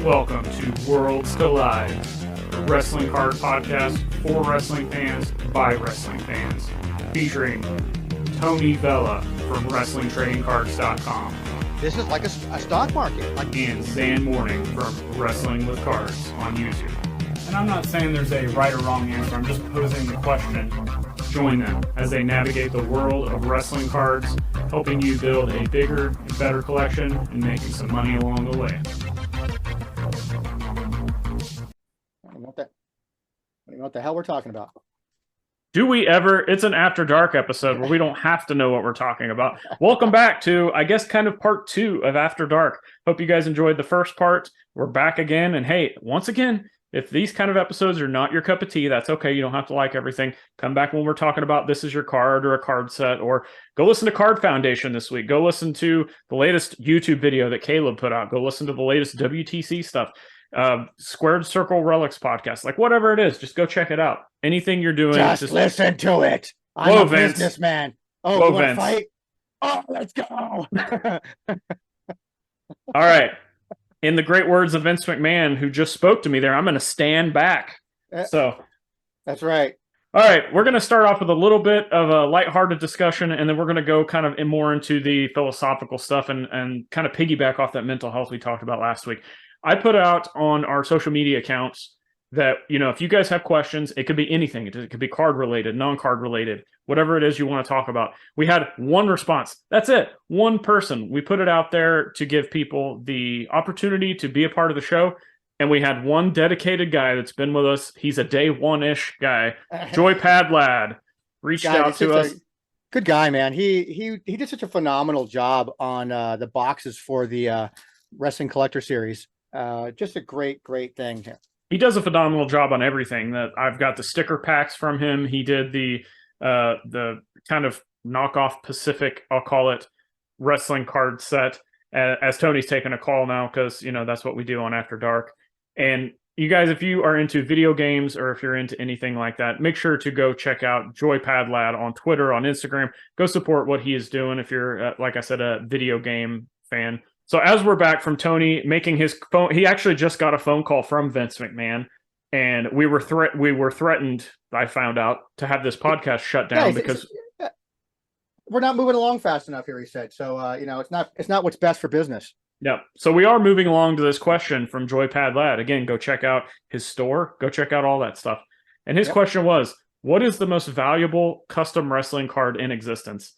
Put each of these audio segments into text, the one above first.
Welcome to Worlds Collide, a wrestling card podcast for wrestling fans by wrestling fans, featuring Tony Vella from WrestlingTradingCards.com. This is like a stock market. And Zhan Morning from Wrestling with Cards on YouTube. And I'm not saying there's a right or wrong answer, I'm just posing the question. Join them as they navigate the world of wrestling cards, helping you build a bigger and better collection and making some money along the way. I don't know what the hell we're talking about. Do we ever? It's an After Dark episode where we don't have to know what we're talking about. Welcome back to, I guess, kind of part 2 of After Dark. Hope you guys enjoyed the first part. We're back again. And hey, once again, if these kind of episodes are not your cup of tea, that's okay. You don't have to like everything. Come back when we're talking about this is your card or a card set, or go listen to Card Foundation this week. Go listen to the latest YouTube video that Caleb put out. Go listen to the latest WTC stuff. Squared Circle Relics podcast, like whatever it is, just go check it out. Anything you're doing, just listen to it. I'm a businessman. Oh, Whoa, you want to fight? Oh, let's go. All right. In the great words of Vince McMahon, who just spoke to me there, I'm going to stand back. So that's right. All right, we're going to start off with a little bit of a lighthearted discussion, and then we're going to go kind of more into the philosophical stuff and kind of piggyback off that mental health we talked about last week. I put out on our social media accounts that, you know, if you guys have questions, it could be anything. It could be card related, non-card related, whatever it is you want to talk about. We had one response. That's it. One person. We put it out there to give people the opportunity to be a part of the show. And we had one dedicated guy that's been with us. He's a day one-ish guy. Joypad Lad reached out to us. Good guy, man. He did such a phenomenal job on the boxes for the Wrestling Collector Series. Just a great thing here. He does a phenomenal job on everything. That I've got the sticker packs from him. He did the kind of knockoff Pacific, I'll call it, wrestling card set. As Tony's taking a call now, because you know that's what we do on After Dark. And you guys, if you are into video games or if you're into anything like that, make sure to go check out Joypad Lad on Twitter, on Instagram. Go support what he is doing if you're, like I said, a video game fan. So as we're back from Tony making his phone, he actually just got a phone call from Vince McMahon, and we were threatened, I found out, to have this podcast shut down because we're not moving along fast enough here, he said. So you know, it's not what's best for business. Yeah. So we are moving along to this question from Joypad Lad. Again, go check out his store, go check out all that stuff. And his question was, what is the most valuable custom wrestling card in existence?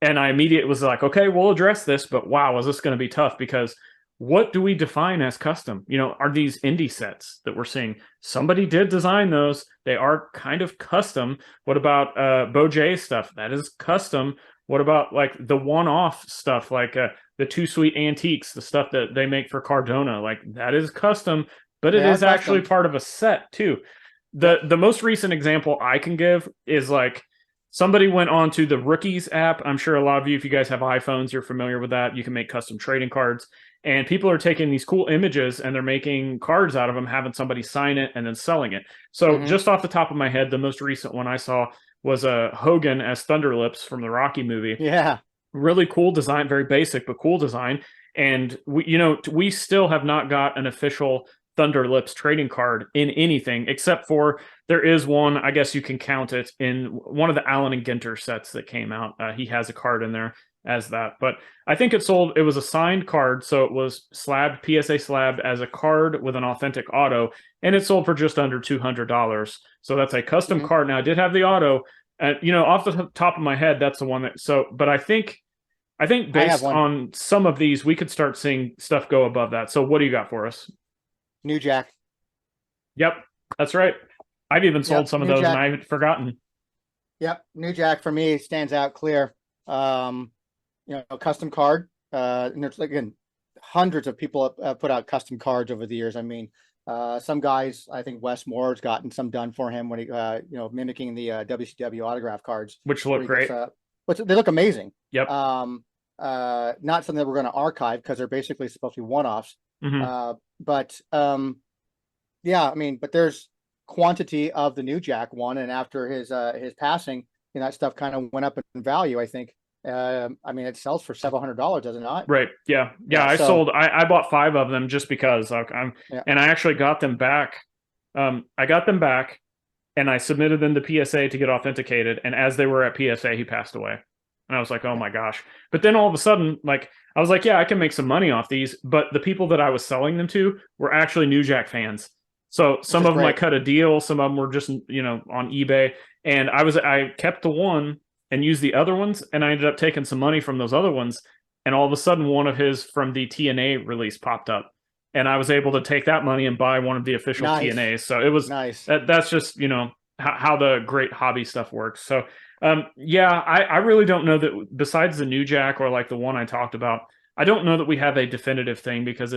And I immediately was like, okay, we'll address this, but wow, is this going to be tough? Because what do we define as custom? You know, are these indie sets that we're seeing? Somebody did design those. They are kind of custom. What about Bo J stuff? That is custom. What about like the one-off stuff, like the Too Sweet Antiques, the stuff that they make for Cardona? Like that is custom, but it is actually part of a set too. The most recent example I can give is like, somebody went on to the Rookies app. I'm sure a lot of you, if you guys have iPhones, you're familiar with that. You can make custom trading cards. And people are taking these cool images and they're making cards out of them, having somebody sign it and then selling it. So just off the top of my head, the most recent one I saw was Hogan as Thunderlips from the Rocky movie. Yeah. Really cool design, very basic, but cool design. And we still have not got an official Thunderlips trading card in anything, except for there is one, I guess you can count it, in one of the Allen and Ginter sets that came out. He has a card in there as that, but I think it was a signed card, so it was PSA slabbed as a card with an authentic auto, and it sold for just under $200. So that's a custom card. Now I did have the auto, off the top of my head, that's the one but I think based on some of these, we could start seeing stuff go above that. So what do you got for us? New Jack. Yep, that's right. I've even sold some of those and I had forgotten. Yep, New Jack for me stands out clear. Custom card. And there's again hundreds of people have put out custom cards over the years. I mean, some guys, I think Wes Moore's gotten some done for him when he, mimicking the WCW autograph cards, which look great. But they look amazing. Yep. Not something that we're going to archive because they're basically supposed to be one-offs. But there's quantity of the New Jack one, and after his passing, that stuff kind of went up in value, I think. I mean, it sells for several $100, does it not? Right. Yeah. Yeah. I bought 5 of them just because Yeah. and I actually got them back. I got them back and I submitted them to PSA to get authenticated. And as they were at PSA, he passed away. And I was like, oh my gosh. But then all of a sudden, like, I was like, yeah, I can make some money off these. But the people that I was selling them to were actually New Jack fans. So some is of them I great. cut a deal, some of them were just, on eBay. And I kept the one and used the other ones, and I ended up taking some money from those other ones. And all of a sudden, one of his from the TNA release popped up, and I was able to take that money and buy one of the official Nice. TNAs. So it was Nice. that's just how the great hobby stuff works. So yeah, I really don't know that besides the New Jack or like the one I talked about, I don't know that we have a definitive thing because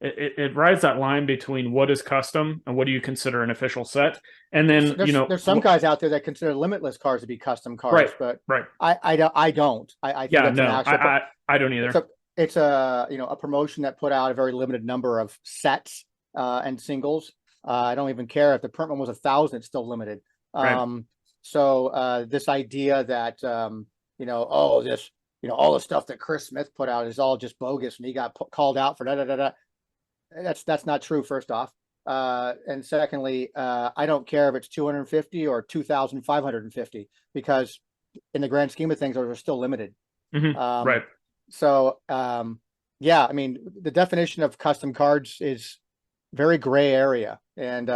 it rides that line between what is custom and what do you consider an official set, and then There's some guys out there that consider limitless cards to be custom cards, right, but right. I don't. I think Yeah, that's an no, actual. I don't either. It's a a promotion that put out a very limited number of sets and singles. I don't even care if the print one was 1,000; it's still limited. Right. So this idea that oh, this all the stuff that Chris Smith put out is all just bogus, and he got called out for da da da da. That's not true. First off, and secondly, I don't care if it's 250 or 2,550 because in the grand scheme of things, those are still limited. Right. So, yeah, I mean, the definition of custom cards is very gray area, and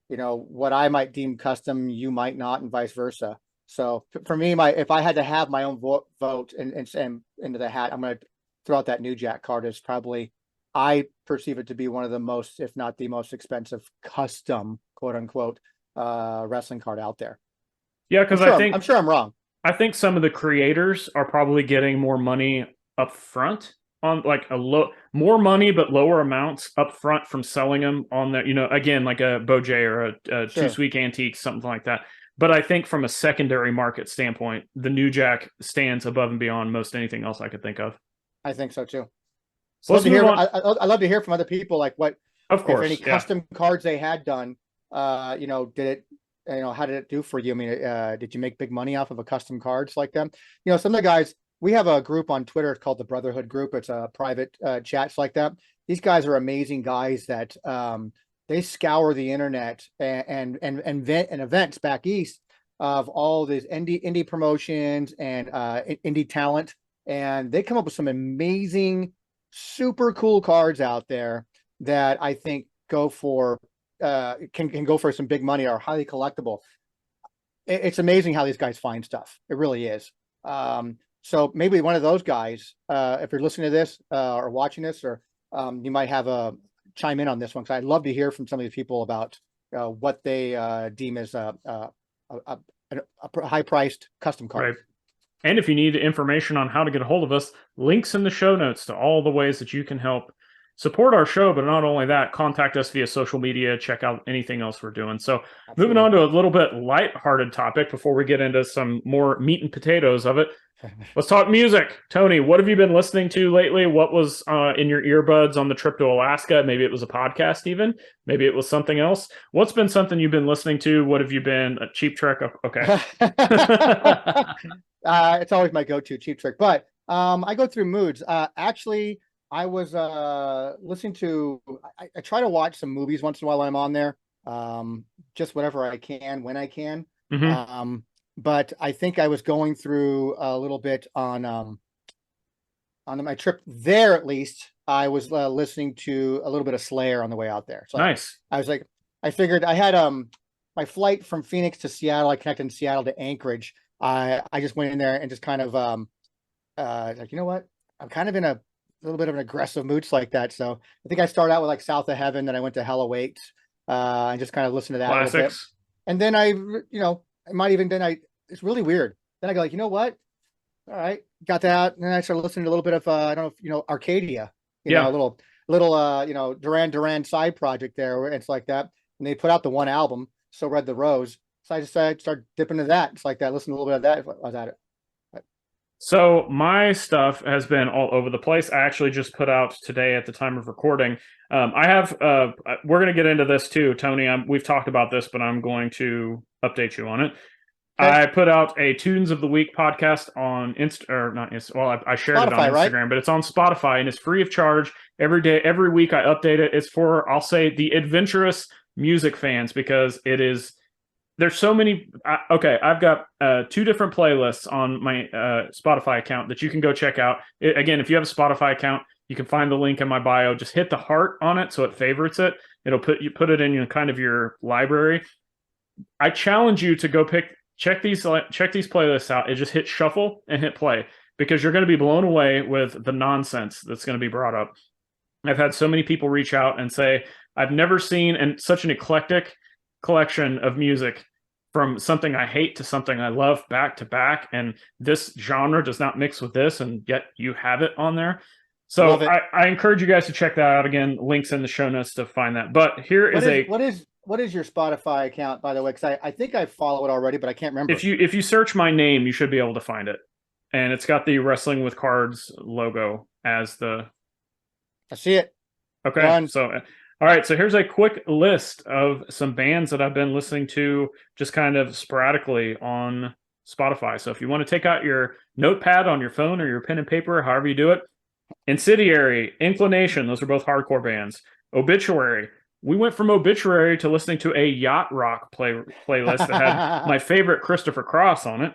what I might deem custom, you might not, and vice versa. So, for me, if I had to have my own vote and into the hat, I'm going to throw out that New Jack card as probably. I perceive it to be one of the most, if not the most expensive custom, quote unquote, wrestling card out there. Yeah, because I'm sure I'm wrong. I think some of the creators are probably getting more money up front on like more money, but lower amounts up front from selling them on the, again, like a Bojay or a Sure. Two Sweet Antiques, something like that. But I think from a secondary market standpoint, the New Jack stands above and beyond most anything else I could think of. I think so too. So let's move on. I love to hear from other people, like what, of course, if any custom cards they had done, did it, how did it do for you? I mean, did you make big money off of a custom cards like them? Some of the guys, we have a group on Twitter called the Brotherhood Group. It's a private chats like that. These guys are amazing guys that they scour the internet and events back east of all these indie promotions and indie talent, and they come up with some amazing, super cool cards out there that I think go for can go for some big money, are highly collectible. It's amazing how these guys find stuff. It really is. So maybe one of those guys, if you're listening to this or watching this, or you might have a chime in on this one, because I'd love to hear from some of these people about what they deem as a high-priced custom card. Right. And if you need information on how to get a hold of us, links in the show notes to all the ways that you can help support our show. But not only that, contact us via social media, check out anything else we're doing. So Moving on to a little bit lighthearted topic before we get into some more meat and potatoes of it. Let's talk music. Tony, what have you been listening to lately? What was in your earbuds on the trip to Alaska? Maybe it was a podcast even. Maybe it was something else. What's been something you've been listening to? What have you been? A Cheap Trick? Okay. It's always my go-to, Cheap Trick. But I go through moods. Actually, I was listening to, I try to watch some movies once in a while when I'm on there. Just whatever I can, when I can. Mm-hmm. But I think I was going through a little bit on my trip there. At least I was listening to a little bit of Slayer on the way out there. So nice. I was like, I figured I had my flight from Phoenix to Seattle. I connected in Seattle to Anchorage. I just went in there and just kind of like, you know what? I'm kind of in a little bit of an aggressive mood like that. So I think I started out with like South of Heaven, then I went to Hell Awaits, and just kind of listened to that. Classics. A little bit. And then I might even it's really weird. Then I go like, you know what? All right, got that. And then I started listening to a little bit of I don't know if you know Arcadia, a little Duran side project there where it's like that. And they put out the one album, So Red the Rose. So I just started dipping into that. It's like that. Listen to a little bit of that. I was at it. So my stuff has been all over the place. I actually just put out today at the time of recording. I have, we're going to get into this too, Tony. We've talked about this, but I'm going to update you on it. I put out a Tunes of the Week podcast on Insta, or not Insta. Well, I shared it on Spotify, right? Instagram, but it's on Spotify and it's free of charge every day. Every week I update it. It's for, I'll say, the adventurous music fans, because it is. There's so many. Okay, I've got 2 different playlists on my Spotify account that you can go check out. Again, if you have a Spotify account, you can find the link in my bio. Just hit the heart on it so it favorites it. It'll put it in kind of your library. I challenge you to go check these playlists out. It just hit shuffle and hit play, because you're going to be blown away with the nonsense that's going to be brought up. I've had so many people reach out and say, I've never seen such an eclectic collection of music, from something I hate to something I love, back to back, and this genre does not mix with this, and yet you have it on there. So I encourage you guys to check that out. Again, links in the show notes to find that. But what is your Spotify account, by the way? Because I think I follow it already, but I can't remember. If you search my name, you should be able to find it, and it's got the Wrestling with Cards logo as the. I see it. Okay, so all right, so here's a quick list of some bands that I've been listening to just kind of sporadically on Spotify. So if you want to take out your notepad on your phone or your pen and paper, however you do it. Incendiary, Inclination, those are both hardcore bands. Obituary. We went from Obituary to listening to a yacht rock playlist that had my favorite Christopher Cross on it.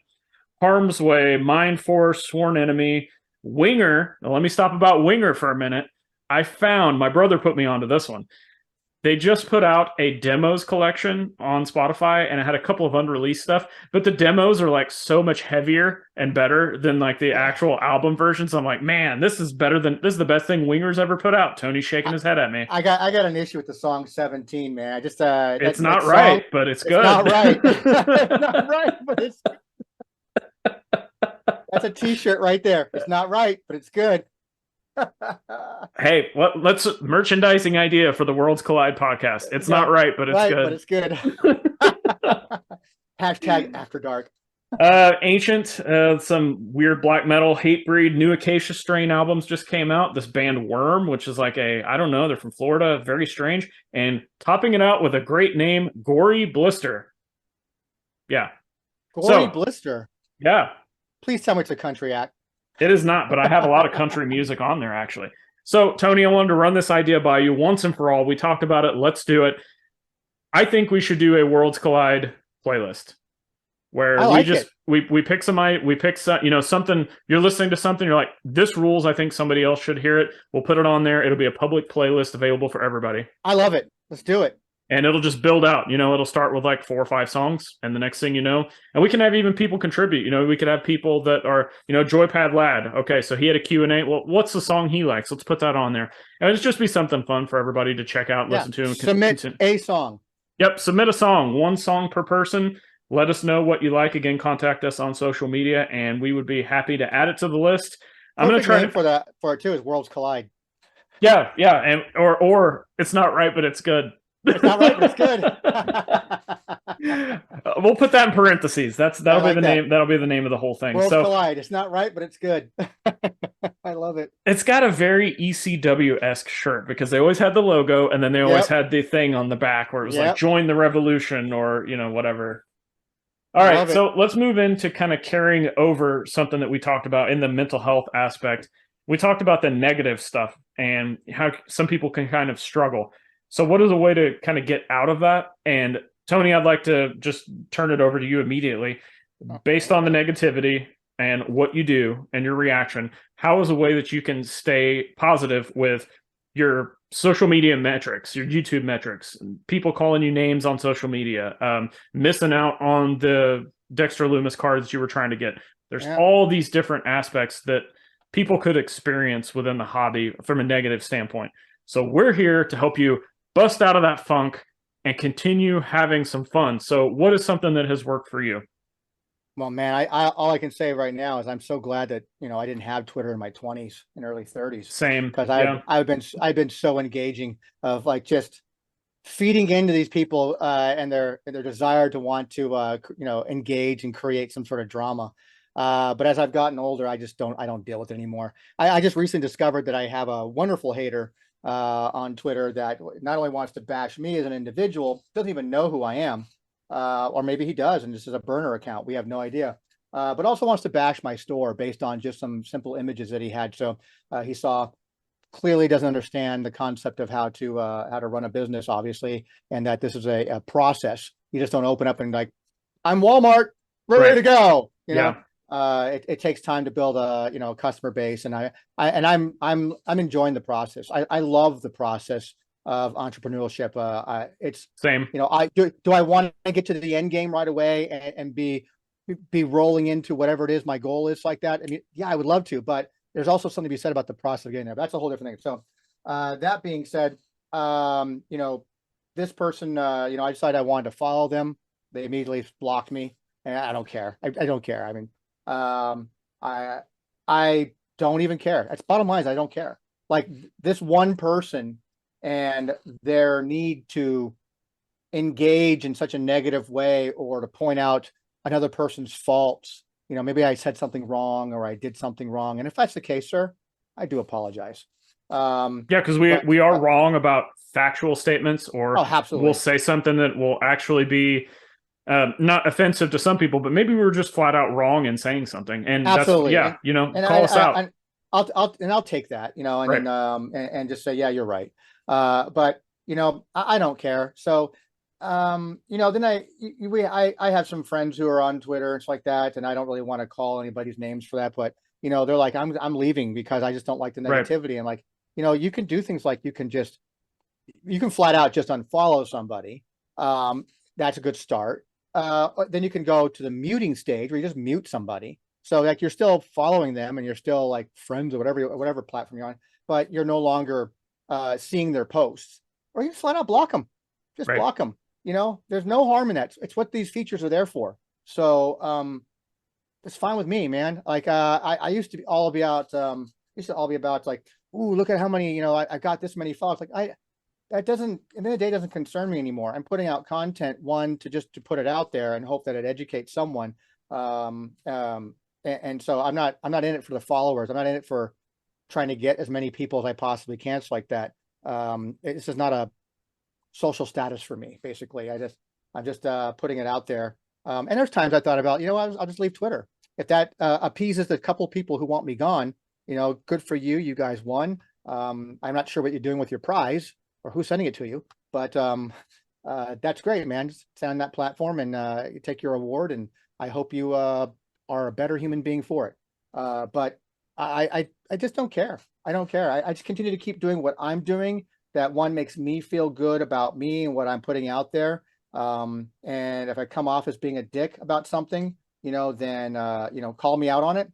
Harm's Way, Mind Force, Sworn Enemy, Winger. Now let me stop about Winger for a minute. My brother put me onto this one. They just put out a demos collection on Spotify, and it had a couple of unreleased stuff, but the demos are like so much heavier and better than like the actual album versions. I'm like, man, this is the best thing Winger's ever put out. Tony's shaking his head at me. I got an issue with the song 17, man. I just it's not right, but it's good. Not right. It's not right, but it's that's a t-shirt right there. It's not right, but it's good. Hey, let's merchandising idea for the Worlds Collide podcast. It's not right, but it's good. But it's good. Hashtag After Dark. Ancient, some weird black metal, Hatebreed, new Acacia Strain albums just came out. This band Worm, which is like I don't know, they're from Florida, very strange. And topping it out with a great name, Gory Blister. Yeah. Gory Blister. Yeah. Please tell me it's a country act. It is not, but I have a lot of country music on there, actually. So, Tony, I wanted to run this idea by you once and for all. We talked about it. Let's do it. I think we should do a Worlds Collide playlist where we pick something. You're listening to something. You're like, this rules. I think somebody else should hear it. We'll put it on there. It'll be a public playlist available for everybody. I love it. Let's do it. And it'll just build out, it'll start with like 4 or 5 songs. And the next thing you know, and we can have even people contribute, we could have people that are, Joypad Lad. Okay. So he had a Q&A. Well, what's the song he likes? Let's put that on there. And it's just be something fun for everybody to check out, listen to. And submit a song. Yep. Submit a song, 1 song per person. Let us know what you like. Again, contact us on social media and we would be happy to add it to the list. I'm going to try for it too is Worlds Collide. Yeah. Yeah. And, or it's not right, but it's good. It's not right, but it's good. We'll put that in parentheses. That'll be the name. That'll be the name of the whole thing. Worlds Collide. It's not right, but it's good. I love it. It's got a very ECW-esque shirt because they always had the logo, and then they always had the thing on the back where it was like "Join the Revolution" or whatever. All right, so let's move into kind of carrying over something that we talked about in the mental health aspect. We talked about the negative stuff and how some people can kind of struggle. So what is a way to kind of get out of that? And Tony, I'd like to just turn it over to you immediately. Based on the negativity and what you do and your reaction, how is a way that you can stay positive with your social media metrics, your YouTube metrics, people calling you names on social media, missing out on the Dexter Loomis cards that you were trying to get? There's all these different aspects that people could experience within the hobby from a negative standpoint. So we're here to help you bust out of that funk and continue having some fun. So what is something that has worked for you? Well, man, all I can say right now is I'm so glad that, I didn't have Twitter in my 20s and early 30s. Same. Because I've been so engaging of like just feeding into these people and their desire to want to, engage and create some sort of drama. But as I've gotten older, I don't deal with it anymore. I just recently discovered that I have a wonderful hater on Twitter that not only wants to bash me as an individual, doesn't even know who I am, or maybe he does, and this is a burner account. We have no idea. But also wants to bash my store based on just some simple images that he had. So he saw clearly doesn't understand the concept of how to run a business, obviously, and that this is a process. You just don't open up and like, I'm Walmart, we're ready to go. You know, it takes time to build a customer base, and I'm enjoying the process. I love the process of entrepreneurship. It's Same. I do I want to get to the end game right away and be rolling into whatever it is my goal is like that. I mean, yeah, I would love to, but there's also something to be said about the process of getting there. That's a whole different thing. So that being said, this person, I decided I wanted to follow them. They immediately blocked me, and I don't care. I don't care. I mean, I don't even care. That's bottom line is I don't care. Like this one person and their need to engage in such a negative way or to point out another person's faults. Maybe I said something wrong or I did something wrong. And if that's the case, sir, I do apologize. Because we are wrong about factual statements, or absolutely. We'll say something that will actually be not offensive to some people, but maybe we were just flat out wrong in saying something. And absolutely. Call us out. I'll take that, and then and just say, yeah, you're right. But I don't care. So then I have some friends who are on Twitter and stuff like that, and I don't really want to call anybody's names for that, but they're like, I'm leaving because I just don't like the negativity. And like, you can do things like you can flat out just unfollow somebody. That's a good start. Then you can go to the muting stage where you just mute somebody. So like you're still following them and you're still like friends or whatever platform you're on, but you're no longer seeing their posts, or you flat out block them. Just block them. There's no harm in that. It's what these features are there for. So it's fine with me, man. Like I used to be all about like, ooh, look at how many, I got this many followers. Like that doesn't, at the end of the day, doesn't concern me anymore. I'm putting out content, one, to put it out there and hope that it educates someone. And so I'm not in it for the followers. I'm not in it for trying to get as many people as I possibly can. It's like that. This is not a social status for me, basically. I'm just putting it out there. And there's times I thought about, I'll just leave Twitter. If that appeases the couple people who want me gone, good for you. You guys won. I'm not sure what you're doing with your prize or who's sending it to you, but that's great, man. Just stay on that platform and you take your award, and I hope you are a better human being for it. But I just don't care. I don't care. I just continue to keep doing what I'm doing. That one makes me feel good about me and what I'm putting out there. And if I come off as being a dick about something, then call me out on it.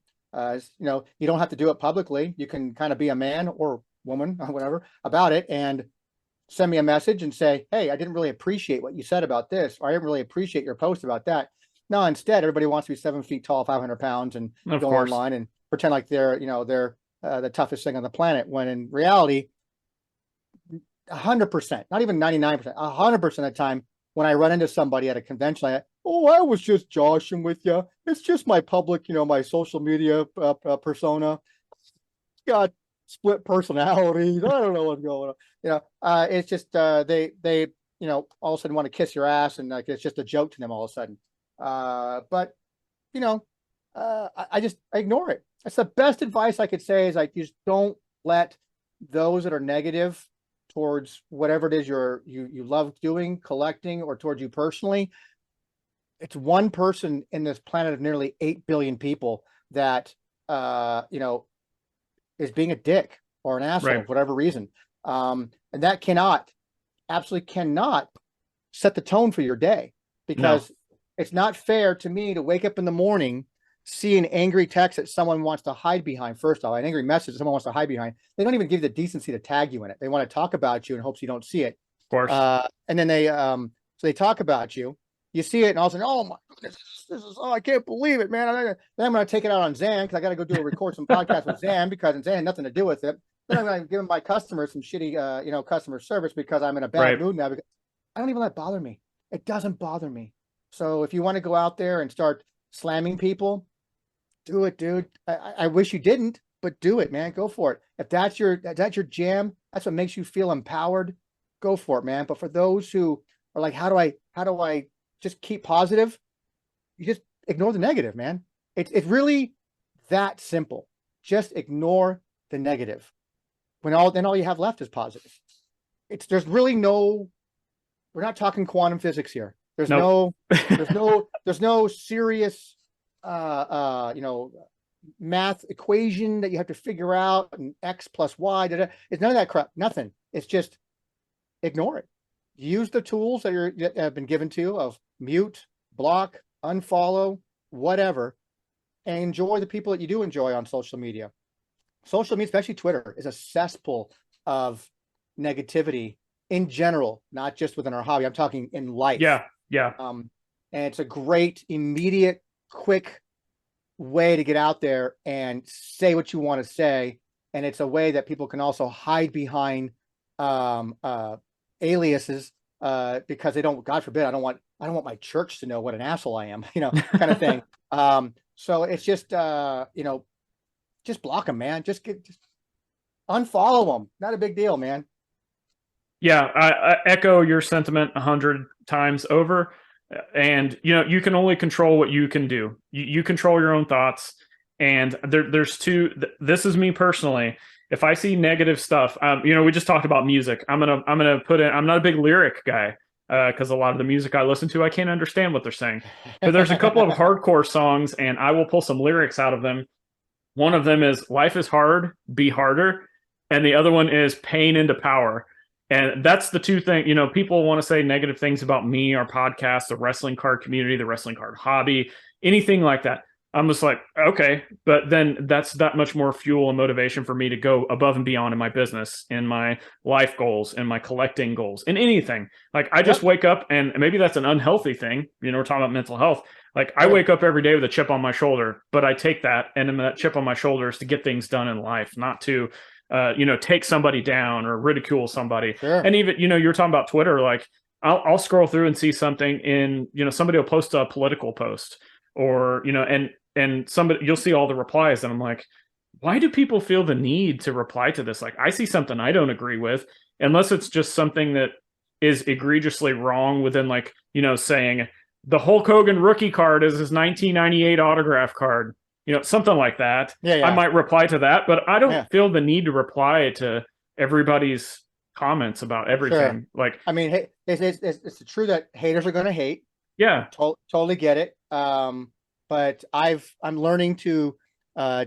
You don't have to do it publicly. You can kind of be a man or woman or whatever about it and send me a message and say, hey, I didn't really appreciate what you said about this, or I didn't really appreciate your post about that. No, instead, everybody wants to be 7 feet tall, 500 pounds, and go online and pretend like they're the toughest thing on the planet, when in reality, 100%, not even 99%, 100% of the time, when I run into somebody at a convention, I was just joshing with you. It's just my public, my social media persona. Got split personalities. I don't know what's going on. It's just they all of a sudden want to kiss your ass, and like it's just a joke to them all of a sudden. But I ignore it. That's the best advice I could say, is like, you just don't let those that are negative towards whatever it is you love doing, collecting, or towards you personally. It's one person in this planet of nearly 8 billion people that is being a dick or an asshole for whatever reason. And that absolutely cannot set the tone for your day, because it's not fair to me to wake up in the morning, see an angry text that someone wants to hide behind. First off, an angry message that someone wants to hide behind. They don't even give you the decency to tag you in it. They want to talk about you in hopes you don't see it. Of course. And then so they talk about you. You see it, and all of a sudden, oh my goodness, I can't believe it, man. Then I'm going to take it out on Zhan, because I got to go record some podcast with Zhan, because Zhan had nothing to do with it. Then I'm going to give my customers some shitty, customer service, because I'm in a bad mood now. I don't even let it bother me. It doesn't bother me. So if you want to go out there and start slamming people, do it, dude. I wish you didn't, but do it, man. Go for it. If that's your jam, that's what makes you feel empowered, go for it, man. But for those who are like, how do I just keep positive. You just ignore the negative, man. It's really that simple. Just ignore the negative. Then all you have left is positive. There's really no, we're not talking quantum physics here. There's Nope. there's no serious math equation that you have to figure out, and X plus Y. It's none of that crap. Nothing. It's just ignore it. Use the tools that have been given to you of mute, block, unfollow, whatever, and enjoy the people that you do enjoy on social media. Social media, especially Twitter, is a cesspool of negativity in general, not just within our hobby. I'm talking in life. Yeah. And it's a great, immediate, quick way to get out there and say what you want to say. And it's a way that people can also hide behind aliases because they don't, God forbid, I don't want my church to know what an asshole I am, kind of thing. So it's just just block them, man. Just unfollow them. Not a big deal, man. Yeah, I echo your sentiment 100 times over. And you can only control what you can do. You control your own thoughts. And there's two. This is me personally. If I see negative stuff, we just talked about music. I'm gonna put in. I'm not a big lyric guy because a lot of the music I listen to, I can't understand what they're saying. But there's a couple of hardcore songs, and I will pull some lyrics out of them. One of them is "Life is hard, be harder," and the other one is "Pain into power." And that's the two things, people want to say negative things about me, our podcast, the wrestling card community, the wrestling card hobby, anything like that. I'm just like, okay, but then that's that much more fuel and motivation for me to go above and beyond in my business, in my life goals, in my collecting goals, in anything. Like I just wake up, and maybe that's an unhealthy thing. We're talking about mental health. Like I wake up every day with a chip on my shoulder, but I take that, and then that chip on my shoulder is to get things done in life, not to take somebody down or ridicule somebody. Sure. And even, you're talking about Twitter, like I'll scroll through and see something in, somebody will post a political post or, and somebody, you'll see all the replies. And I'm like, why do people feel the need to reply to this? Like I see something I don't agree with, unless it's just something that is egregiously wrong within like, saying the Hulk Hogan rookie card is his 1998 autograph card. Something like that. Yeah. I might reply to that, but I don't feel the need to reply to everybody's comments about everything. Sure. Like, I mean, hey, it's true that haters are going to hate. Yeah, totally get it. But I'm learning to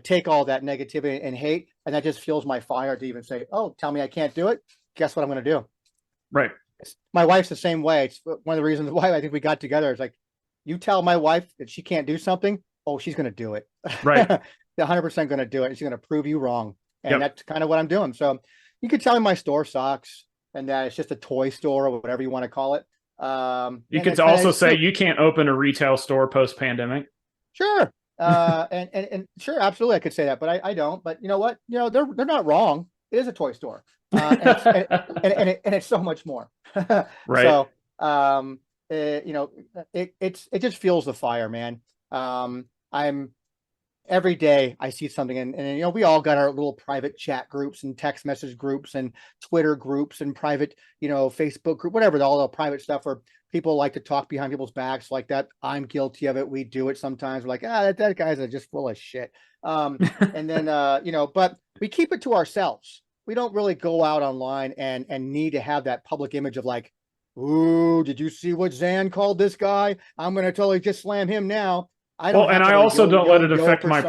take all that negativity and hate, and that just fuels my fire to even say, "Oh, tell me I can't do it. Guess what I'm going to do." Right. My wife's the same way. It's one of the reasons why I think we got together. It's like, you tell my wife that she can't do something. Oh, she's going to do it. Right. 100% going to do it. And she's going to prove you wrong. And Yep. that's kind of what I'm doing. So you could tell me my store sucks and that it's just a toy store or whatever you want to call it. You could also say you can't open a retail store post-pandemic. Sure. And sure, absolutely. I could say that, but I don't. But you know what? They're not wrong. It is a toy store. And it's so much more. Right. So, it just fuels the fire, man. I'm every day I see something and we all got our little private chat groups and text message groups and Twitter groups and private, Facebook group, whatever, all the private stuff where people like to talk behind people's backs like that. I'm guilty of it. We do it sometimes. We're like, that guy's just full of shit. And then, but we keep it to ourselves. We don't really go out online and need to have that public image of like, ooh, did you see what Zhan called this guy? I'm going to totally just slam him now. I also don't let it affect my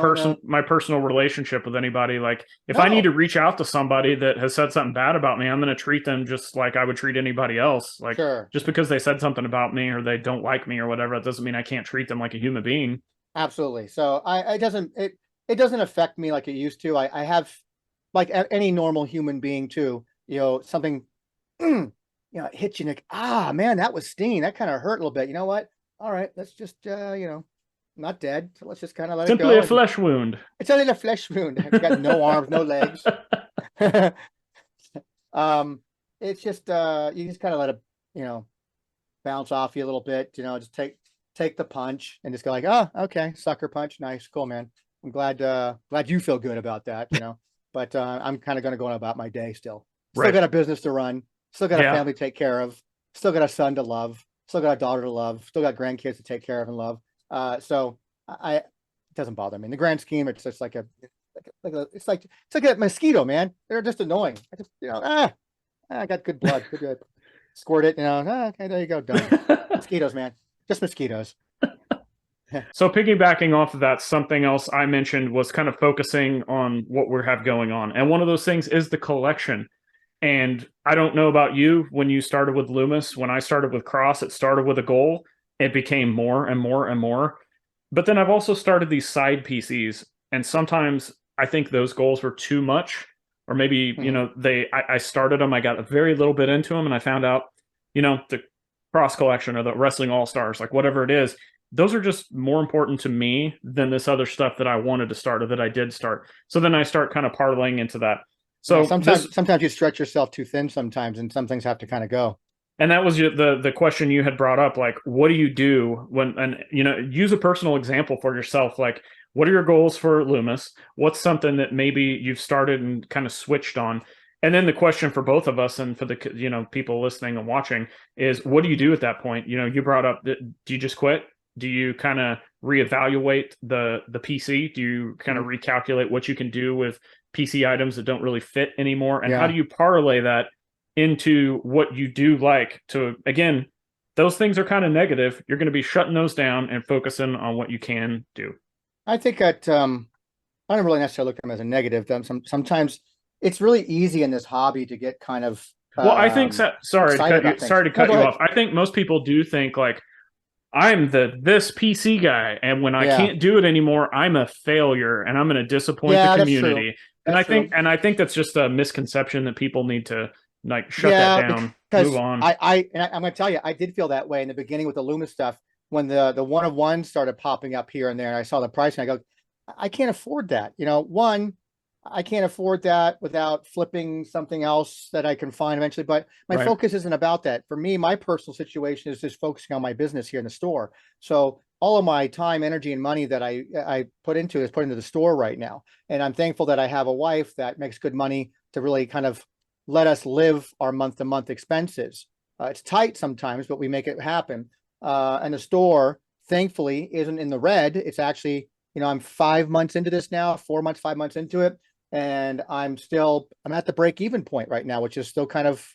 personal relationship with anybody. Like if I need to reach out to somebody that has said something bad about me, I'm going to treat them just like I would treat anybody else. Like just because they said something about me or they don't like me or whatever, it doesn't mean I can't treat them like a human being. Absolutely. So it doesn't affect me like it used to. I have, like any normal human being too, something, it hits you like, man, that was stinging. That kind of hurt a little bit. You know what? All right, let's just, not dead. So let's just kind of let it go. Simply a flesh wound. It's only a flesh wound. I've got no arms, no legs. It's just, you just kind of let it, bounce off you a little bit, just take the punch and just go like, oh, okay. Sucker punch. Nice. Cool, man. I'm glad you feel good about that, but I'm kind of going to go on about my day still. Still got a business to run. Still got a family to take care of. Still got a son to love. still got a daughter to love, still got grandkids to take care of and love. So it doesn't bother me. In the grand scheme, it's just like it's like a mosquito, man. They're just annoying. I just, I got good blood. Good. Squirt it, okay, there you go, done. Mosquitoes, man. Just mosquitoes. So piggybacking off of that, something else I mentioned was kind of focusing on what we have going on. And one of those things is the collection. And I don't know about you, when you started with Loomis, when I started with Cross, it started with a goal. It became more and more and more. But then I've also started these side PCs. And sometimes I think those goals were too much. Or maybe, I started them, I got a very little bit into them, and I found out, the Cross collection or the Wrestling All-Stars, like whatever it is, those are just more important to me than this other stuff that I wanted to start or that I did start. So then I start kind of parlaying into that. So sometimes you stretch yourself too thin sometimes, and some things have to kind of go. And that was the question you had brought up, like, what do you do when, and use a personal example for yourself. Like, what are your goals for Loomis? What's something that maybe you've started and kind of switched on? And then the question for both of us and for the people listening and watching is, what do you do at that point? You brought up, do you just quit? Do you kind of reevaluate the PC? Do you kind of recalculate what you can do with PC items that don't really fit anymore? And how do you parlay that into what you do like to, again, those things are kind of negative. You're going to be shutting those down and focusing on what you can do. I think that I don't really necessarily look at them as a negative. Sometimes it's really easy in this hobby to get kind of well, I think sorry to cut you off. I think most people do think like, I'm this PC guy, and when I can't do it anymore, I'm a failure, and I'm going to disappoint the community. And I think that's just a misconception that people need to like shut that down, move on. I'm going to tell you, I did feel that way in the beginning with the Loomis stuff when the one of one started popping up here and there, and I saw the price, and I go, I can't afford that. I can't afford that without flipping something else that I can find eventually. But my focus isn't about that. For me, my personal situation is just focusing on my business here in the store. So all of my time, energy, and money that I put into is put into the store right now. And I'm thankful that I have a wife that makes good money to really kind of let us live our month-to-month expenses. It's tight sometimes, but we make it happen. And the store, thankfully, isn't in the red. It's actually, I'm 5 months into this now, 4 months, 5 months into it. And I'm at the break-even point right now, which is still kind of,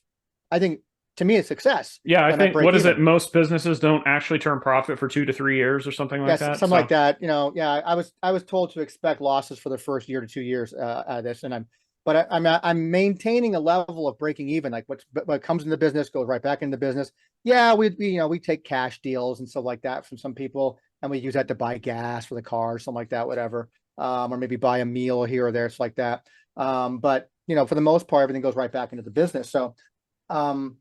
I think, to me, a success. Yeah, I think, what is it? Most businesses don't actually turn profit for 2 to 3 years or something like that. Something like that. I was told to expect losses for the first year to 2 years out of this, and I'm maintaining a level of breaking even. Like what comes into business goes right back into business. Yeah, we take cash deals and stuff like that from some people, and we use that to buy gas for the car or something like that, whatever. Or maybe buy a meal here or there, it's like that. But for the most part, everything goes right back into the business. So, that's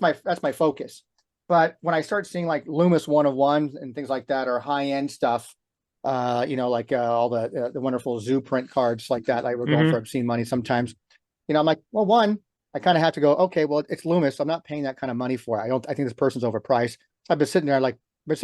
my focus. But when I start seeing like Loomis one of ones and things like that, or high end stuff, like all the wonderful zoo print cards like that, like we're going for obscene money sometimes. I'm like, well, one, I kind of have to go, okay, well, it's Loomis, so I'm not paying that kind of money for it. I think this person's overpriced. I've been sitting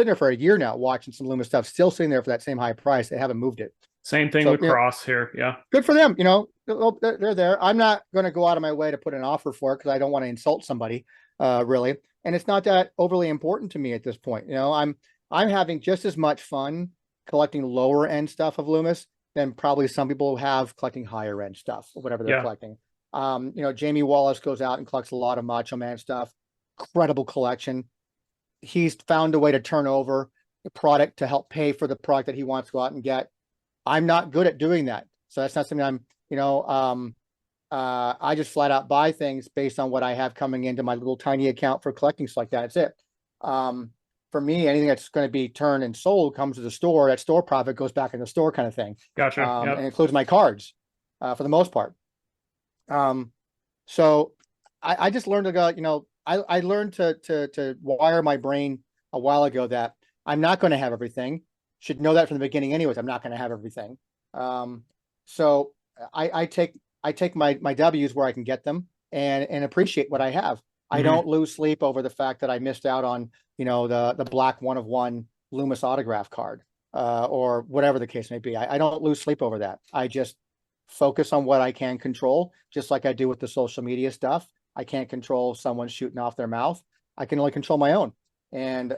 there for a year now watching some Loomis stuff, still sitting there for that same high price. They haven't moved it. Same thing with Cross here. Yeah. Good for them. They're there. I'm not going to go out of my way to put an offer for it because I don't want to insult somebody, really. And it's not that overly important to me at this point. I'm having just as much fun collecting lower end stuff of Loomis than probably some people have collecting higher end stuff or whatever they're collecting. Jamie Wallace goes out and collects a lot of Macho Man stuff. Incredible collection. He's found a way to turn over the product to help pay for the product that he wants to go out and get. I'm not good at doing that. So that's not something I just flat out buy things based on what I have coming into my little tiny account for collecting stuff like that. That's it. For me, anything that's going to be turned and sold comes to the store. That store profit goes back in the store kind of thing. Gotcha. And includes my cards for the most part. So I just learned to go, I learned to wire my brain a while ago that I'm not going to have everything. Should know that from the beginning anyways. I'm not going to have everything. So I take my W's where I can get them and appreciate what I have. I don't lose sleep over the fact that I missed out on, the black one of one Loomis autograph card, or whatever the case may be. I don't lose sleep over that. I just focus on what I can control, just like I do with the social media stuff. I can't control someone shooting off their mouth. I can only control my own. And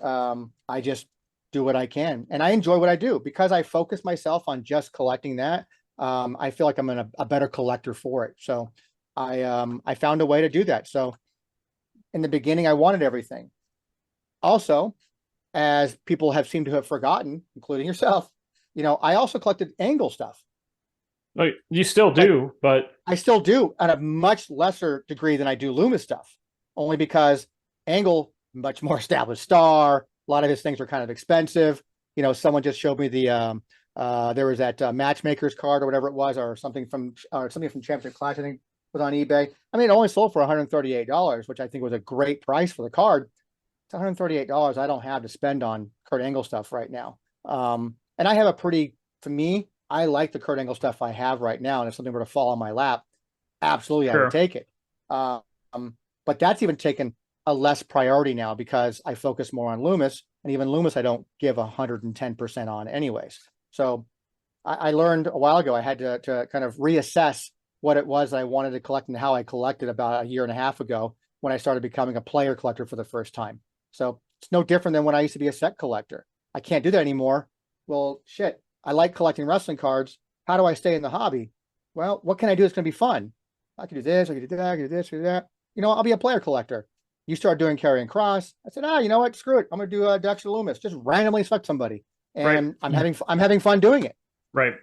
I just do what I can. And I enjoy what I do because I focus myself on just collecting that. I feel like I'm a better collector for it. So I found a way to do that. So in the beginning, I wanted everything. Also, as people have seemed to have forgotten, including yourself, I also collected angle stuff. Like you still do, but I still do at a much lesser degree than I do Loomis stuff, only because Angle, much more established star. A lot of his things are kind of expensive. Someone just showed me there was that matchmaker's card or whatever it was, or something from Championship Clash, I think was on eBay. I mean, it only sold for $138, which I think was a great price for the card. It's $138 I don't have to spend on Kurt Angle stuff right now. And I have for me, I like the Kurt Angle stuff I have right now. And if something were to fall on my lap, absolutely, I would take it. But that's even taken a less priority now because I focus more on Loomis, and even Loomis I don't give 110% on anyways. So I learned a while ago I had to kind of reassess what it was I wanted to collect and how I collected about a year and a half ago when I started becoming a player collector for the first time. So it's no different than when I used to be a set collector. I can't do that anymore. Well, shit, I like collecting wrestling cards. How do I stay in the hobby? Well, what can I do that's going to be fun? I can do this, I can do that, I can do this, I can do that. I'll be a player collector. You start doing Karrion Kross. I said, you know what? Screw it. I'm going to do Dexter Loomis. Just randomly select somebody. And right. I'm having fun doing it. Right.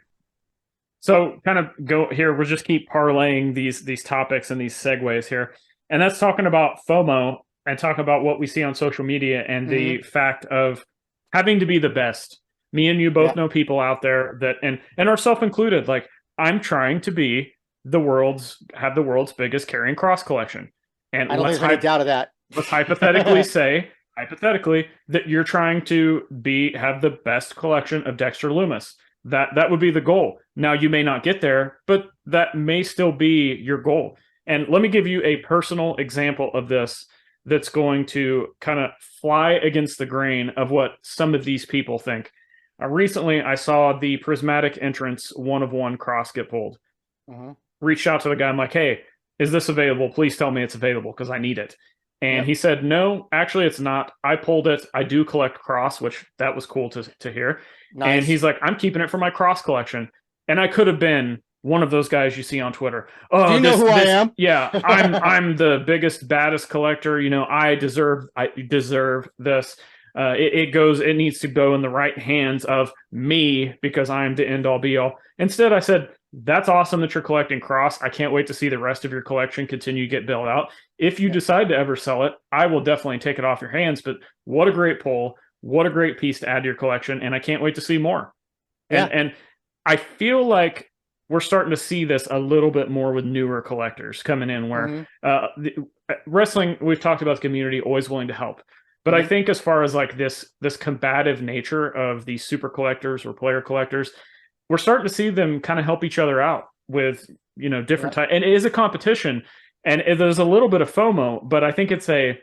So kind of go here. We'll just keep parlaying these topics and these segues here. And that's talking about FOMO and talk about what we see on social media and the fact of having to be the best. Me and you both know people out there that, and ourselves included, like I'm trying to be have the world's biggest Karrion Kross collection. And I don't think there's any doubt of that. Let's hypothetically say that you're trying to have the best collection of Dexter Loomis. That would be the goal. Now you may not get there, but that may still be your goal. And let me give you a personal example of this that's going to kind of fly against the grain of what some of these people think. Recently, I saw the Prismatic Entrance 1-of-1 cross get pulled. Reached out to the guy. I'm like, hey, is this available? Please tell me it's available because I need it. And he said, no, actually it's not. I pulled it. I do collect Cross, which that was cool to hear. Nice. And he's like, I'm keeping it for my Cross collection. And I could have been one of those guys you see on Twitter. Oh, do you know who I am? Yeah, I'm the biggest, baddest collector. I deserve this. It needs to go in the right hands of me because I'm the end all be all. Instead, I said, that's awesome that you're collecting Cross. I can't wait to see the rest of your collection continue to get built out. If you decide to ever sell it, I will definitely take it off your hands. But what a great pull. What a great piece to add to your collection. And I can't wait to see more. And I feel like we're starting to see this a little bit more with newer collectors coming in where wrestling, we've talked about the community, always willing to help. But I think as far as like this combative nature of these super collectors or player collectors, we're starting to see them kind of help each other out with, different types. And it is a competition and there's a little bit of FOMO, but I think it's a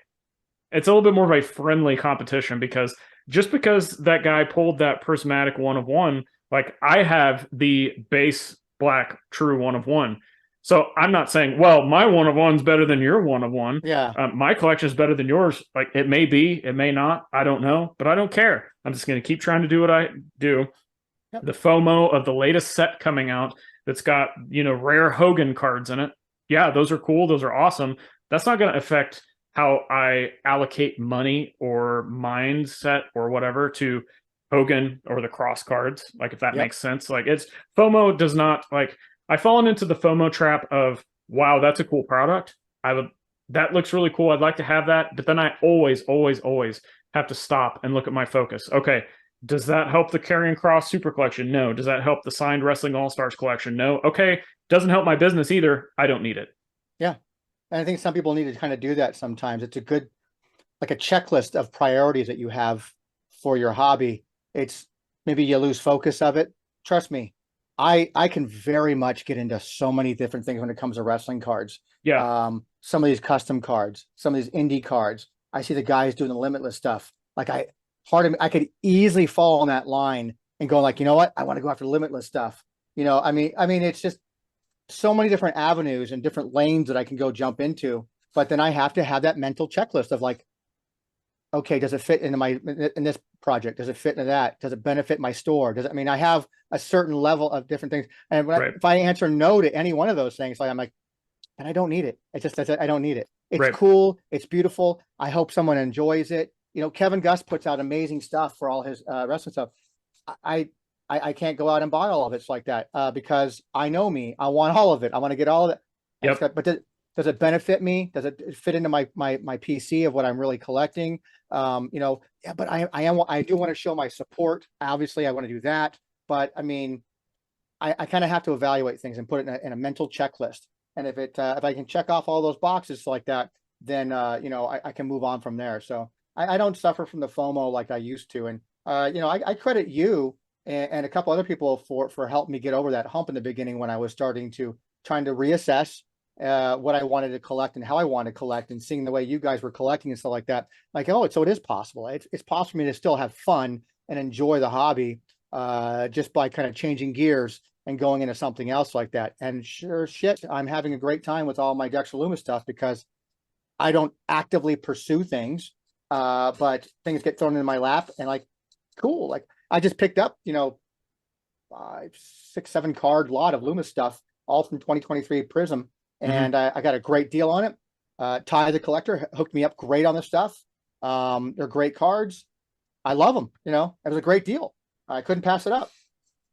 little bit more of a friendly competition because just because that guy pulled that Prismatic 1-of-1, like I have the base black true 1-of-1. So I'm not saying, well, my 1-of-1's better than your 1-of-1. Yeah. My collection is better than yours. Like it may be, it may not. I don't know, but I don't care. I'm just going to keep trying to do what I do. Yep. The FOMO of the latest set coming out that's got, rare Hogan cards in it. Yeah, those are cool. Those are awesome. That's not going to affect how I allocate money or mindset or whatever to Hogan or the Cross cards. Like if that makes sense. Like FOMO does not like, I've fallen into the FOMO trap of, wow, that's a cool product. That looks really cool. I'd like to have that. But then I always, always, always have to stop and look at my focus. Okay, does that help the Karrion Kross Super Collection? No. Does that help the Signed Wrestling All-Stars Collection? No. Okay, doesn't help my business either. I don't need it. Yeah. And I think some people need to kind of do that sometimes. It's a good, like a checklist of priorities that you have for your hobby. It's maybe you lose focus of it. Trust me, I can very much get into so many different things when it comes to wrestling cards. Yeah. Some of these custom cards, some of these indie cards. I see the guys doing the limitless stuff. Like I could easily fall on that line and go like, you know what? I want to go after limitless stuff. I mean, it's just so many different avenues and different lanes that I can go jump into. But then I have to have that mental checklist of like, okay, does it fit into in this project? Does it fit into that? Does it benefit my store? I mean, I have a certain level of different things. And Right. if I answer no to any one of those things, like I'm like, and I don't need it. I don't need it. It's Right. cool. It's beautiful. I hope someone enjoys it. You know, Kevin Gus puts out amazing stuff for all his wrestling stuff. I, I can't go out and buy all of it like that because I know me. I want all of it. I want to get all of it. Yep. But does it benefit me? Does it fit into my PC of what I'm really collecting? You know, yeah, but I do want to show my support. Obviously, I want to do that. But I mean, I kind of have to evaluate things and put it in a mental checklist. And if I can check off all those boxes like that, then you know, I can move on from there. So I don't suffer from the FOMO like I used to. And you know, I credit you and a couple other people for helping me get over that hump in the beginning when I was trying to reassess what I wanted to collect and how I wanted to collect, and seeing the way you guys were collecting and stuff like that. Like, oh, so it is possible. It's possible for me to still have fun and enjoy the hobby just by kind of changing gears and going into something else like that. And sure shit, I'm having a great time with all my Dexter Loomis stuff because I don't actively pursue things, but things get thrown in my lap and like, cool. Like I just picked up, you know, 5, 6, 7 card lot of Loomis stuff, all from 2023 Prism. And I got a great deal on it. Ty the Collector hooked me up great on the stuff. They're great cards. I love them. You know, it was a great deal. I couldn't pass it up.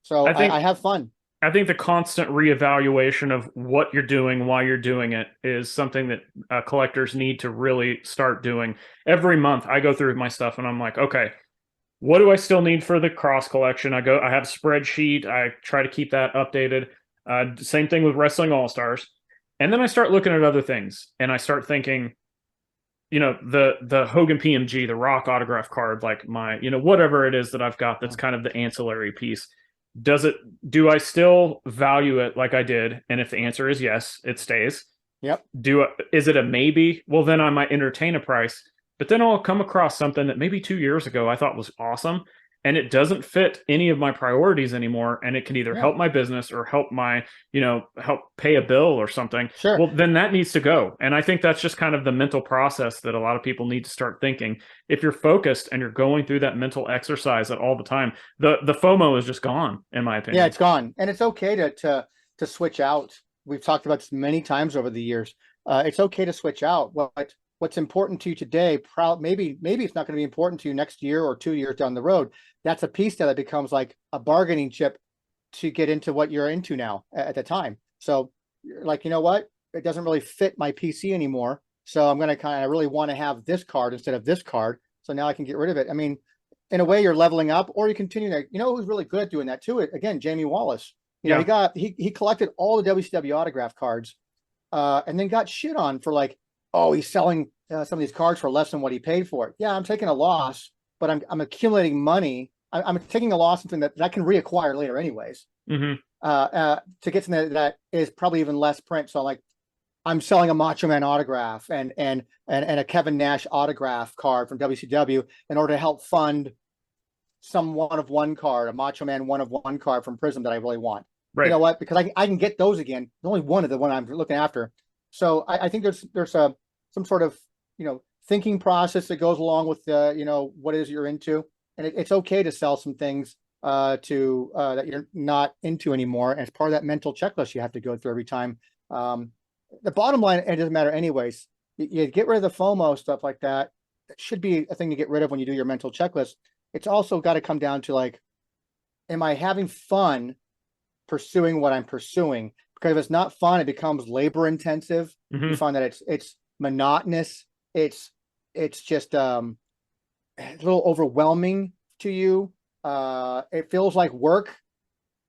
So I have fun. I think the constant reevaluation of what you're doing, why you're doing it, is something that collectors need to really start doing. Every month, I go through my stuff and I'm like, okay, what do I still need for the cross collection? I have a spreadsheet. I try to keep that updated. Same thing with Wrestling All Stars. And then I start looking at other things and I start thinking, you know, the Hogan PMG, the Rock autograph card, like my, you know, whatever it is that I've got that's kind of the ancillary piece. Do I still value it like I did? And if the answer is yes, it stays. Yep. Is it a maybe? Well, then I might entertain a price, but then I'll come across something that maybe 2 years ago I thought was awesome, and it doesn't fit any of my priorities anymore, and it can either help my business or help my, you know, help pay a bill or something. Sure. Well, then that needs to go. And I think that's just kind of the mental process that a lot of people need to start thinking. If you're focused and you're going through that mental exercise all the time, the FOMO is just gone, in my opinion. Yeah, it's gone. And it's okay to switch out. We've talked about this many times over the years. It's okay to switch out. What's important to you today, maybe it's not going to be important to you next year or 2 years down the road. That's a piece that becomes like a bargaining chip to get into what you're into now at the time. So like, you know what? It doesn't really fit my PC anymore. So I'm going to kind of really want to have this card instead of this card. So now I can get rid of it. I mean, in a way you're leveling up, or you continue to, you know, who's really good at doing that too? Again, Jamie Wallace. You know, he collected all the WCW autograph cards and then got shit on for like, oh, he's selling some of these cards for less than what he paid for it. Yeah, I'm taking a loss, but I'm accumulating money. I'm taking a loss, something that I can reacquire later anyways. To get something that is probably even less print. So like, I'm selling a Macho Man autograph and a Kevin Nash autograph card from WCW in order to help fund some one of one card, a Macho Man one of one card from Prism that I really want. Right. You know what? Because I can get those again. There's only one of the one I'm looking after. So I think there's some sort of, you know, thinking process that goes along with you know, what it is you're into, and it's okay to sell some things that you're not into anymore. And it's part of that mental checklist you have to go through every time. The bottom line, it doesn't matter anyways. You get rid of the FOMO stuff like that. It should be a thing to get rid of when you do your mental checklist. It's also got to come down to like, am I having fun pursuing what I'm pursuing? Because if it's not fun, it becomes labor intensive. You find that it's monotonous. It's just a little overwhelming to you. It feels like work.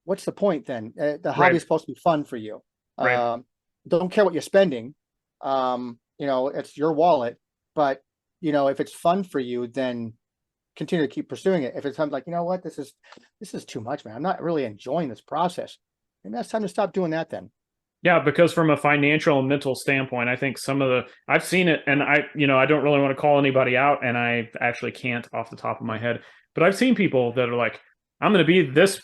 What's the point then? The hobby is supposed to be fun for you. Don't care what you're spending. You know, it's your wallet. But you know, if it's fun for you, then continue to keep pursuing it. If it's like, you know what, this is too much, man. I'm not really enjoying this process. Maybe that's time to stop doing that then. Yeah, because from a financial and mental standpoint, I think I've seen it, and I don't really want to call anybody out, and I actually can't off the top of my head, but I've seen people that are like, I'm going to be this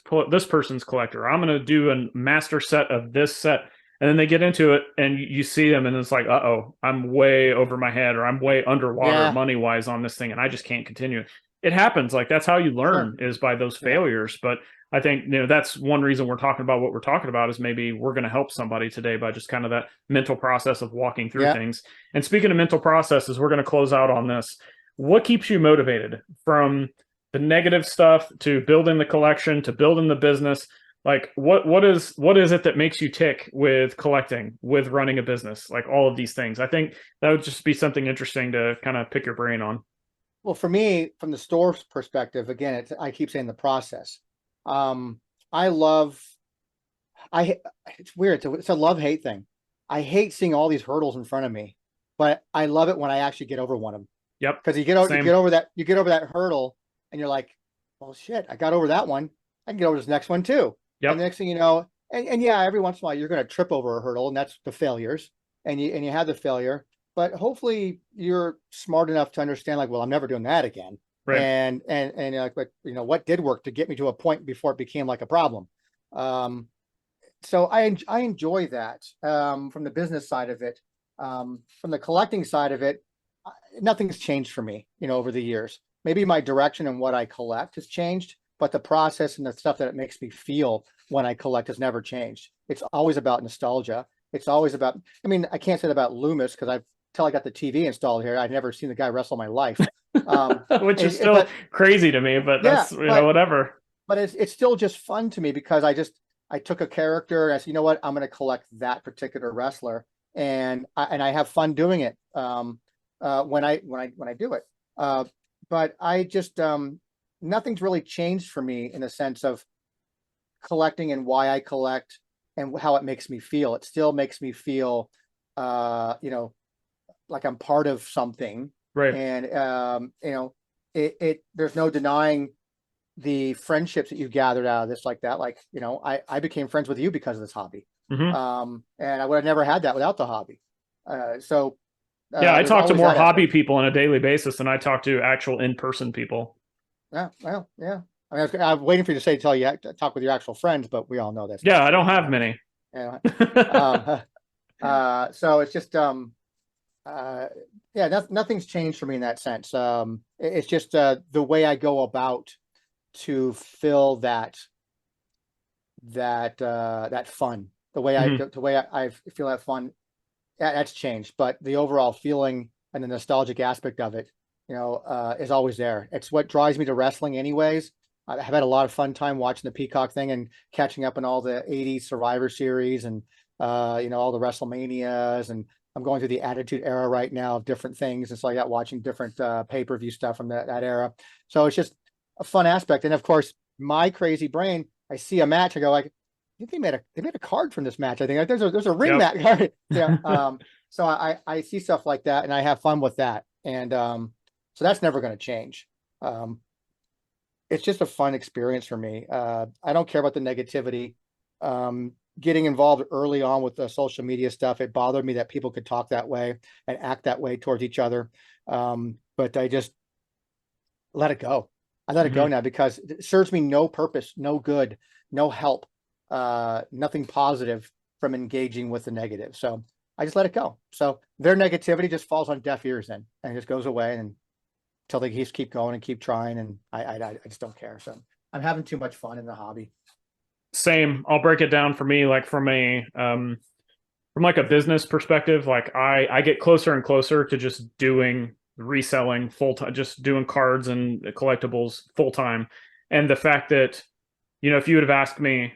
person's collector. I'm going to do a master set of this set. And then they get into it and you see them and it's like, uh-oh, I'm way over my head, or I'm way underwater Yeah. money wise on this thing, and I just can't continue. It happens. Like, that's how you learn, is by those failures. But I think, that's one reason we're talking about what we're talking about, is maybe we're going to help somebody today by just kind of that mental process of walking through things. And speaking of mental processes, we're going to close out on this. What keeps you motivated, from the negative stuff to building the collection to building the business? Like, what is it that makes you tick with collecting, with running a business, like all of these things? I think that would just be something interesting to kind of pick your brain on. Well, for me, from the store's perspective, again, I keep saying the process. I love, it's weird. It's a love-hate thing. I hate seeing all these hurdles in front of me, but I love it when I actually get over one of them. Yep. Because you get over that hurdle, and you're like, well, shit, I got over that one. I can get over this next one too. Yep. And the next thing you know, and yeah, every once in a while you're going to trip over a hurdle, and that's the failures, and you have the failure. But hopefully you're smart enough to understand, like, well, I'm never doing that again. Right. And like, but what did work to get me to a point before it became like a problem. So I enjoy that, from the business side of it. From the collecting side of it, nothing's changed for me, over the years. Maybe my direction and what I collect has changed, but the process and the stuff that it makes me feel when I collect has never changed. It's always about nostalgia. It's always about, I mean, I can't say that about Loomis, because till I got the TV installed here, I'd never seen the guy wrestle in my life. Which is still crazy to me, but that's, whatever. But it's still just fun to me, because I took a character and I said, you know what, I'm going to collect that particular wrestler, and I have fun doing it when I do it. But I just, nothing's really changed for me in the sense of collecting and why I collect and how it makes me feel. It still makes me feel, like I'm part of something. Right. And, there's no denying the friendships that you gathered out of this, like that. Like, I became friends with you because of this hobby. Mm-hmm. And I would have never had that without the hobby. I talk to more hobby people on a daily basis than I talk to actual in-person people. Yeah, well, yeah. I mean, I'm waiting for you to say, tell you talk with your actual friends, but we all know that's. Yeah, I don't have many. Yeah. So it's just, nothing's changed for me in that sense. It's just the way I go about to fill that fun. The way I feel that fun, that's changed. But the overall feeling and the nostalgic aspect of it, is always there. It's what drives me to wrestling anyways. I've had a lot of fun time watching the Peacock thing and catching up on all the 80s Survivor Series and, all the WrestleManias. And I'm going through the Attitude Era right now of different things. It's like that, watching different pay-per-view stuff from that era. So it's just a fun aspect. And of course, my crazy brain, I see a match, I go like, I think they made a card from this match. I think there's a ring match card. Yeah. So I see stuff like that, and I have fun with that. And so that's never going to change. It's just a fun experience for me. I don't care about the negativity. Getting involved early on with the social media stuff, it bothered me that people could talk that way and act that way towards each other. But I just let it go. I let it go now, because it serves me no purpose, no good, no help, nothing positive from engaging with the negative. So I just let it go. So their negativity just falls on deaf ears then, and it just goes away, and until they just keep going and keep trying. And I just don't care. So I'm having too much fun in the hobby. Same. I'll break it down for me, like from like a business perspective. Like I get closer and closer to just doing reselling full time, just doing cards and collectibles full time. And the fact that, if you would have asked me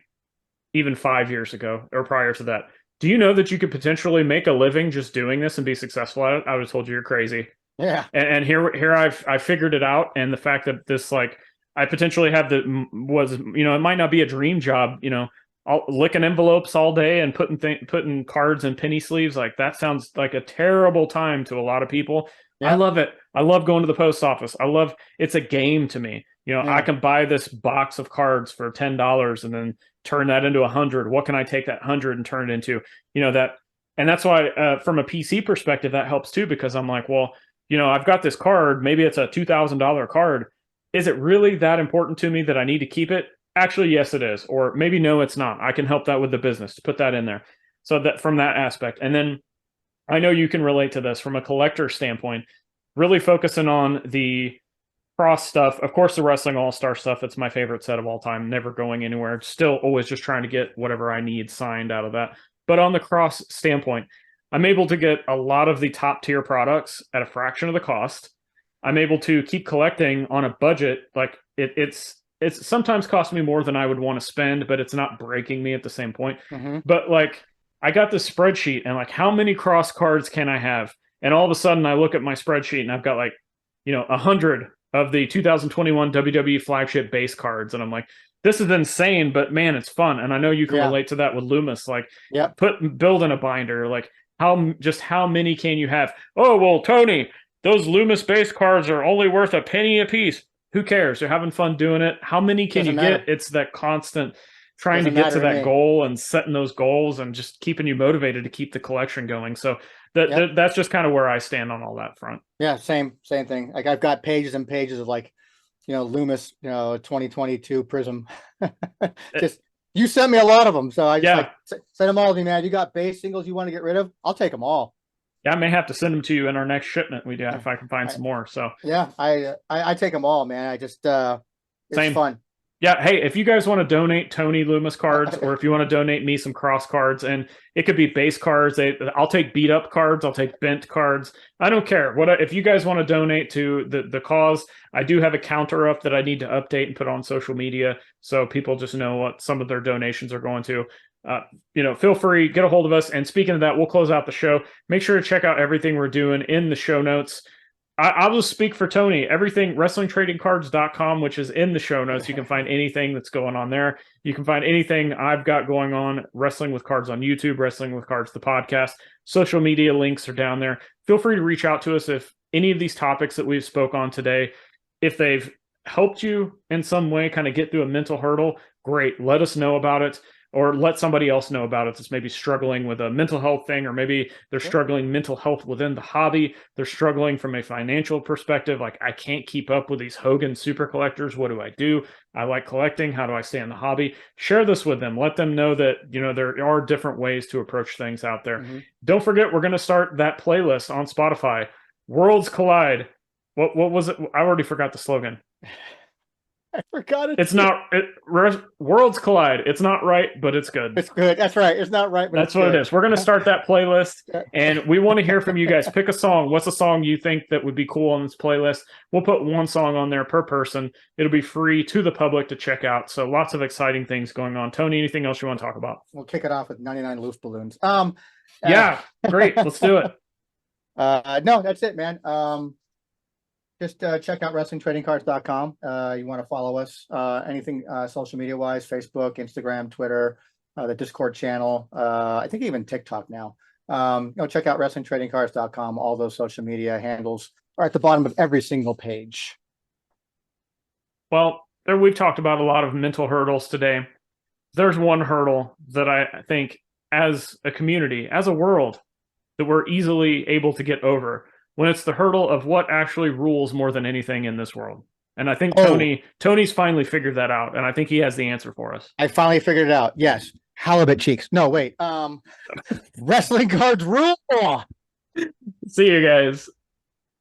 even 5 years ago or prior to that, do you know that you could potentially make a living just doing this and be successful at it? I would have told you you're crazy. Yeah. And here I figured it out. And the fact that this, like, I potentially have it might not be a dream job, I'll licking envelopes all day and putting cards in penny sleeves. Like, that sounds like a terrible time to a lot of people. Yeah. I love it. I love going to the post office. It's a game to me. I can buy this box of cards for $10 and then turn that into 100. What can I take that 100 and turn it into? And that's why from a PC perspective, that helps too, because I'm like, well, I've got this card, maybe it's a $2,000 card. Is it really that important to me that I need to keep it? Actually, yes, it is. Or maybe no, it's not. I can help that with the business to put that in there. So that from that aspect. And then I know you can relate to this from a collector standpoint, really focusing on the cross stuff. Of course, the Wrestling All-Star stuff, it's my favorite set of all time, never going anywhere. Still always just trying to get whatever I need signed out of that. But on the cross standpoint, I'm able to get a lot of the top tier products at a fraction of the cost. I'm able to keep collecting on a budget. Like it's sometimes cost me more than I would want to spend, but it's not breaking me at the same point. But like I got this spreadsheet and like how many cross cards can I have? And all of a sudden I look at my spreadsheet and I've got like, 100 of the 2021 WWE flagship base cards. And I'm like, this is insane, but man, it's fun. And I know you can relate to that with Loomis. Like building a binder, like how many can you have? Oh, well, Tony, those Loomis base cards are only worth a penny a piece. Who cares? You're having fun doing it. How many can you get? It's that constant trying to get to that goal and setting those goals and just keeping you motivated to keep the collection going. So that's just kind of where I stand on all that front. Yeah, same thing. Like I've got pages and pages of like, Loomis, 2022 Prism. Just you sent me a lot of them, so I just send them all to me, man. You got base singles you want to get rid of? I'll take them all. Yeah, I may have to send them to you in our next shipment we do if I can find some more. So yeah, I take them all, man. I just it's fun. Yeah, hey, if you guys want to donate Tony Loomis cards, or if you want to donate me some cross cards, and it could be base cards, I'll take beat up cards, I'll take bent cards. I don't care. If you guys want to donate to the cause, I do have a counter up that I need to update and put on social media, so people just know what some of their donations are going to. Feel free, get a hold of us. And speaking of that, we'll close out the show. Make sure to check out everything we're doing in the show notes. I'll just speak for Tony. Everything, WrestlingTradingCards.com, which is in the show notes. You can find anything that's going on there. You can find anything I've got going on, Wrestling with Cards on YouTube, Wrestling with Cards, the podcast. Social media links are down there. Feel free to reach out to us if any of these topics that we've spoke on today, if they've helped you in some way kind of get through a mental hurdle, great. Let us know about it. Or let somebody else know about it that's maybe struggling with a mental health thing, or maybe they're struggling mental health within the hobby. They're struggling from a financial perspective. Like, I can't keep up with these Hogan super collectors. What do I do? I like collecting. How do I stay in the hobby? Share this with them. Let them know that, there are different ways to approach things out there. Don't forget, we're going to start that playlist on Spotify. Worlds Collide. What was it? I already forgot the slogan. I forgot it. It's not Worlds Collide. It's not right, but it's good. It's good. That's right. It's not right, but that's what it is. We're going to start that playlist, and we want to hear from you guys. Pick a song. What's a song you think that would be cool on this playlist? We'll put one song on there per person. It'll be free to the public to check out. So lots of exciting things going on. Tony, anything else you want to talk about? We'll kick it off with 99 Loose Balloons. Yeah, great. Let's do it. No, that's it, man. Just check out WrestlingTradingCards.com. You want to follow us, anything social media wise, Facebook, Instagram, Twitter, the Discord channel, I think even TikTok now. Check out WrestlingTradingCards.com. All those social media handles are at the bottom of every single page. Well, we've talked about a lot of mental hurdles today. There's one hurdle that I think as a community, as a world, that we're easily able to get over, when it's the hurdle of what actually rules more than anything in this world. And I think Tony's finally figured that out, and I think he has the answer for us. I finally figured it out. Yes. Halibut cheeks. No, wait. Wrestling cards rule. See you guys.